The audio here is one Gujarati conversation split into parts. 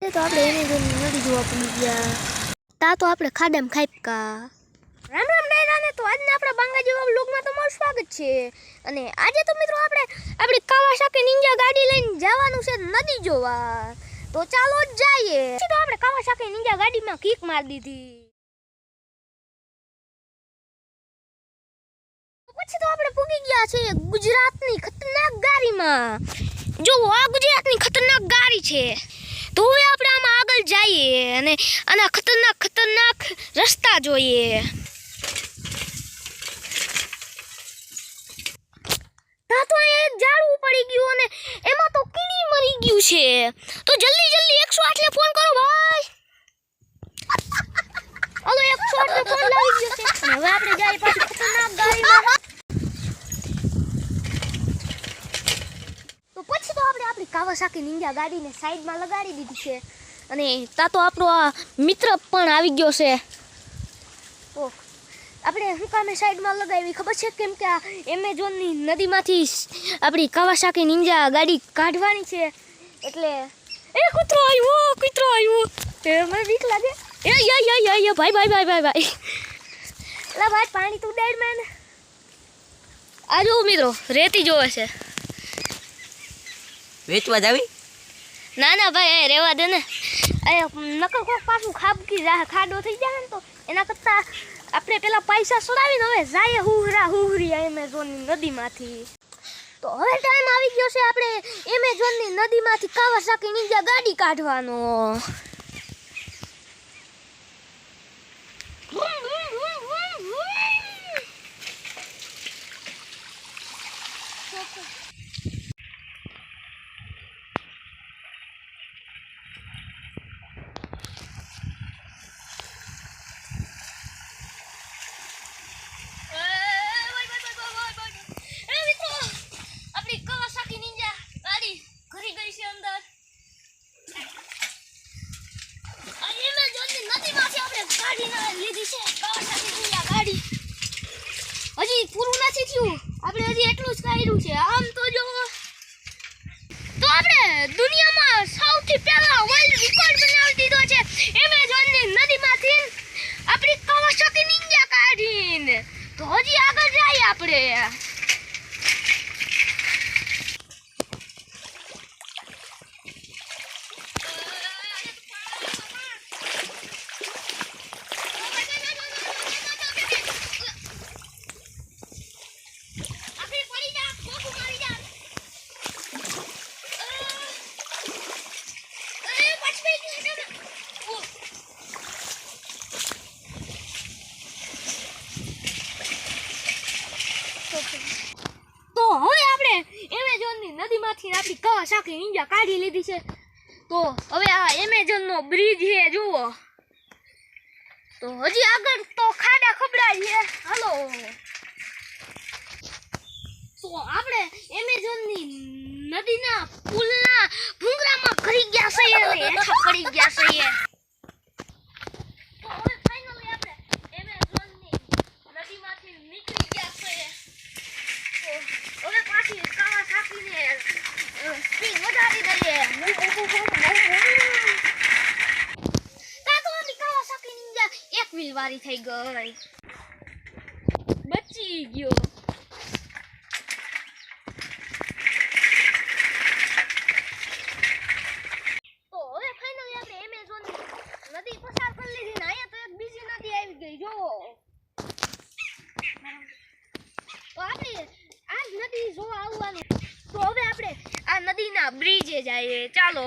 તો આપણે એને નથી જોવા પડી ગયા તા તો આપણે ખાડામાં ખાઈપકા રામ રામ ડાયરાને તો આજના આપણા બાંગા જેવા વ્લોગમાં તમારું સ્વાગત છે અને આજે તો મિત્રો આપણે આપણી કાવાસાકી નિંજા ગાડી લઈને જવાનું છે નદી જોવા તો ચાલો જઈએ તો આપણે કાવાસાકી નિંજા ગાડીમાં કિક માર દીધી પછી તો આપણે પૂગી ગયા છે ગુજરાતની ખતરનાક ગાડીમાં જો આ ગુજરાતની ખતરનાક ગાડી છે તો હવે આપણે આમાં આગળ જઈએ અને આના ખતરનાક રસ્તા જોઈએ તા તો એક ઝાડવું પડી ગયું અને એમાં તો કીડી મરી ગયું છે તો જલ્દી 108 ને ફોન કરો ભાઈ હાલો 108 ને ફોન લાગી ગયો છે અને હવે આપણે જઈએ પાછી ખતરનાક ગાડીમાં તો પછી તો આપણે આપણી કાવાસાકી નિંજા ગાડીને સાઈડમાં લગાડી દીધી છે અને તા તો આપણો આ મિત્ર પણ આવી ગયો છે તો આપણે શું કામે સાઈડમાં લગાવી ખબર છે કેમ કે આ એમેઝોનની નદીમાંથી આપણી કાવાસાકી નિંજા ગાડી કાઢવાની છે એટલે એ કૂતરો આવ્યો તે મને બીક લાગે એ ભાઈ એલા ભાઈ પાણી તું ડેડ મેન આ જો મિત્રો રેતી જોવે છે વેચવા જાવી ના ભાઈ રેવા દે ને નકર કોક પાછું ખાબકી ખાડો થઈ જાય ને તો એના કરતા આપણે પેલા પૈસા સોડાવીને હવે જાય હુહરી એમેઝોનની નદીમાંથી તો હવે ટાઈમ આવી ગયો છે આપણે એમેઝોનની નદીમાંથી કાવાસાકી નિંજા ગાડી કાઢવાનો હજી પૂરું નથી થયું આપણે હજી એટલું જ કર્યું છે આમ તો જો તો આપણે દુનિયામાં સૌથી પહેલા વર્લ્ડ રેકોર્ડ બનાવી દીધો છે એમેઝોનની નદીમાંથી આપણી કાવાસાકી નિંજા કાઢીને તો હજી આગળ જઈએ આપણે તો હવે આપણે એમેઝોનની નદીમાંથી આપણી કાવાસાકી નિંજા કાઢી લીધી છે તો હવે આ એમેઝોનનો બ્રિજ છે જુઓ તો હજી આગળ તો ખાડા ખબડાય છે હાલો તો આપણે એમેઝોનની નદીના પુલના ભૂંગરામાં ઘરી ગયા છે અને હેઠા પડી ગયા છે તો હવે ફાઇનલી આપણે એમેઝોનની નદીમાંથી નીકળી ગયા છે હવે પાછી કાવાસાકીને સ્પીડ વધારી દઈએ તા તો આપણી કાવાસાકી નિંજા એક વ્હીલ વાળી થઈ ગઈ બચી ગયો તો હવે ફાઇનલી આપણે એમેઝોનની નદી પસાર કરી લીધી ને અહીંયા તો એક બીજી નદી આવી ગઈ જો તો આપણે આ નદી જોવા આવવાનું તો હવે આપણે આ નદીના બ્રિજે જઈએ ચાલો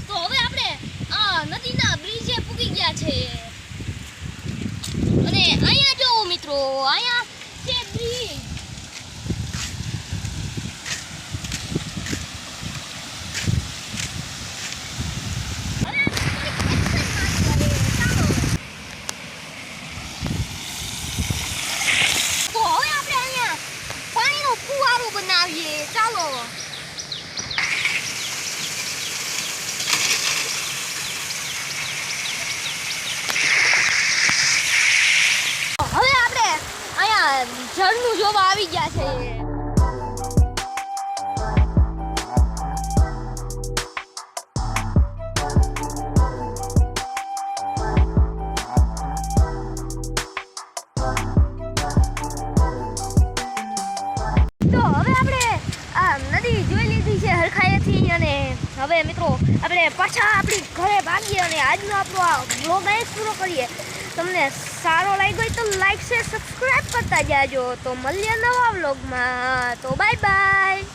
તો હવે આપણે આ નદીના બ્રિજે પૂગી ગયા છે અને અહીંયા જો મિત્રો અહીંયા છે બ્રિજ બનાવીએ ચાલો હવે આપણે અહીંયા અહીંયાથી અને હવે મિત્રો આપણે પાછા આપણી ઘરે ભાગીએ અને આજનો આપણો આ વ્લોગ અહીં જ પૂરો કરીએ. તમને સારો લાગ્યો હોય તો લાઈક શેર સબસ્ક્રાઈબ કરતા જાજો. તો મળીએ નવા વ્લોગમાં. તો બાય બાય.